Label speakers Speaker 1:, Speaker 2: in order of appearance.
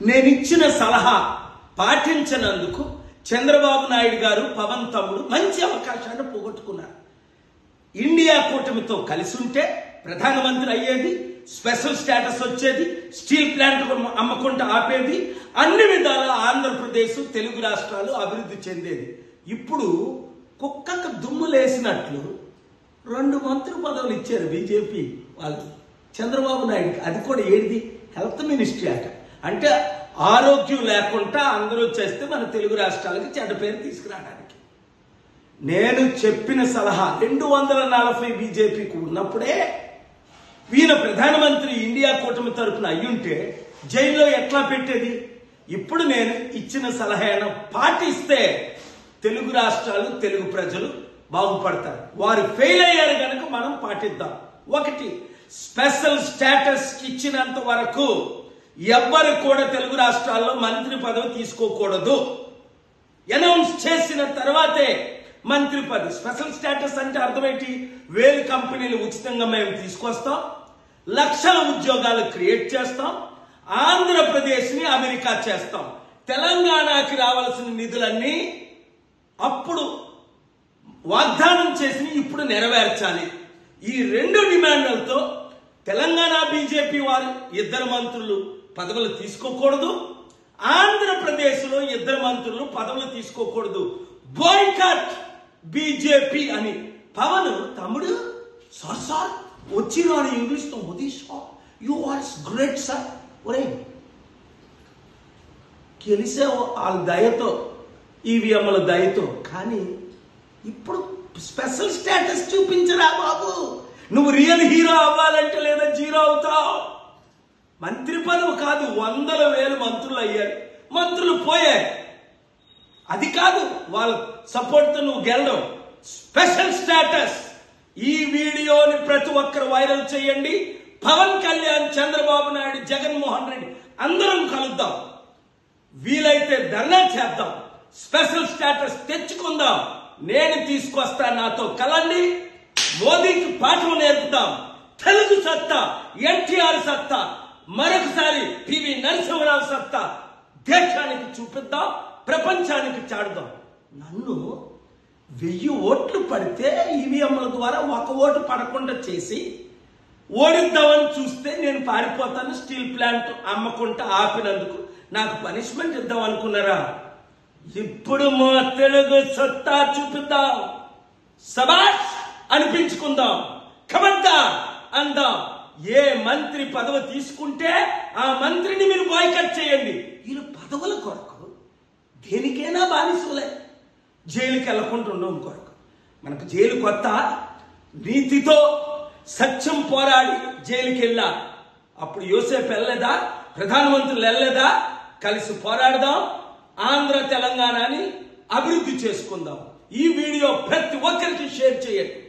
Speaker 1: నేను ఇచ్చిన సలహా పాటించనందుకు చంద్రబాబు నాయుడు గారు పవన్ తమ్ముడు మంచి అవకాశాన్ని పోగొట్టుకున్నారు. ఇండియా కూటమితో కలిసి ఉంటే ప్రధానమంత్రి అయ్యేది, స్పెషల్ స్టేటస్ వచ్చేది, స్టీల్ ప్లాంట్ అమ్మకుండా ఆపేది, అన్ని విధాల ఆంధ్రప్రదేశ్ తెలుగు రాష్ట్రాలు అభివృద్ధి చెందేది. ఇప్పుడు కుక్కకు దుమ్ములేసినట్లు 2 మంత్రి పదవులు ఇచ్చారు బీజేపీ వాళ్ళు చంద్రబాబు నాయుడుకి. అది కూడా ఏది హెల్త్ మినిస్ట్రీ అట. అంటే ఆరోగ్యం లేకుండా అందరూ చేస్తే మన తెలుగు రాష్ట్రాలకి చెడ్డ పేరు తీసుకురావడానికి. నేను చెప్పిన సలహా 240 బీజేపీకి ఉన్నప్పుడే ఈయన ప్రధానమంత్రి ఇండియా కూటమి తరపున అయ్యుంటే జైల్లో ఎట్లా పెట్టేది? ఇప్పుడు నేను ఇచ్చిన సలహాను పాటిస్తే తెలుగు రాష్ట్రాలు తెలుగు ప్రజలు బాగుపడతారు. వారు ఫెయిల్ అయ్యారు కనుక మనం పాటిద్దాం. 1, స్పెషల్ స్టేటస్ ఇచ్చినంత వరకు ఎవ్వరు కూడా తెలుగు రాష్ట్రాల్లో మంత్రి పదవి తీసుకోకూడదు. అనౌన్స్ చేసిన తర్వాతే మంత్రి పదవి. స్పెషల్ స్టేటస్ అంటే అర్థమేంటి? 1000 కంపెనీలు ఉచితంగా మేము తీసుకొస్తాం, లక్షల ఉద్యోగాలు క్రియేట్ చేస్తాం, ఆంధ్రప్రదేశ్ని అమెరికా చేస్తాం, తెలంగాణకి రావాల్సిన నిధులన్నీ అప్పుడు వాగ్దానం చేసి ఇప్పుడు నెరవేర్చాలి. ఈ 2 డిమాండ్లతో తెలంగాణ బీజేపీ వారు 2 మంత్రులు పదవులు తీసుకోకూడదు, ఆంధ్రప్రదేశ్లో 2 మంత్రులు పదవులు తీసుకోకూడదు. బాయ్కాట్ బీజేపీ అని పవన్ తమ్ముడు సార్ వచ్చిన ఇంగ్లీష్ తో Modi sir you are great sir. ఒరే గెలిసే వాళ్ళ దయతో, ఈవీఎంల దయతో. కానీ ఇప్పుడు స్పెషల్ స్టేటస్ చూపించరా బాబు. నువ్వు రియల్ హీరో అవ్వాలంటే లేదా జీరో అవుతావు. మంత్రి పదవి కాదు, 100,000 మంత్రులు అయ్యారు, మంత్రులు పోయారు. అది కాదు వాళ్ళ సపోర్ట్తో నువ్వు గెలడం. Special status. ఈ వీడియోని ప్రతి ఒక్కరు వైరల్ చేయండి. పవన్ కళ్యాణ్, చంద్రబాబు నాయుడు, జగన్మోహన్ రెడ్డి అందరం కలుద్దాం. వీలైతే ధర్నా చేద్దాం, స్పెషల్ స్టేటస్ తెచ్చుకుందాం. నేను తీసుకొస్తా, నాతో కలండి. మోదీకి పాఠం నేర్పుదాం. తెలుగు సత్తా, ఎన్టీఆర్ సత్తా, మరొకసారి పివి నరసింహరావు సత్తా దేశానికి చూపిద్దాం, ప్రపంచానికి చాడుదాం. నన్ను 1000 ఓట్లు పడితే ఈవీఎంల ద్వారా 1 ఓటు పడకుండా చేసి ఓడిద్దామని చూస్తే నేను పారిపోతాను. స్టీల్ ప్లాంట్ అమ్మకుండా ఆపినందుకు నాకు పనిష్మెంట్ ఇద్దాం అనుకున్నారా? ఇప్పుడు మా తెలుగు సత్తా చూపిద్దాం, సబాష్ అనిపించుకుందాం, కబడ్డా అందాం. ఏ మంత్రి పదవి తీసుకుంటే ఆ మంత్రిని మీరు బాయ్కట్ చేయండి. వీళ్ళు పదవుల కొరకు దేనికైనా బానిసలే. జైలుకి వెళ్లకుండా ఉండడం కొరకు. మనకు జైలు కొత్త. నీతితో సత్యం పోరాడి జైలుకి వెళ్ళా. అప్పుడు యోసేపు వెళ్ళలేదా? ప్రధానమంత్రులు వెళ్ళలేదా? కలిసి పోరాడదాం, ఆంధ్ర తెలంగాణని అభివృద్ధి చేసుకుందాం. ఈ వీడియో ప్రతి ఒక్కరికి షేర్ చేయండి.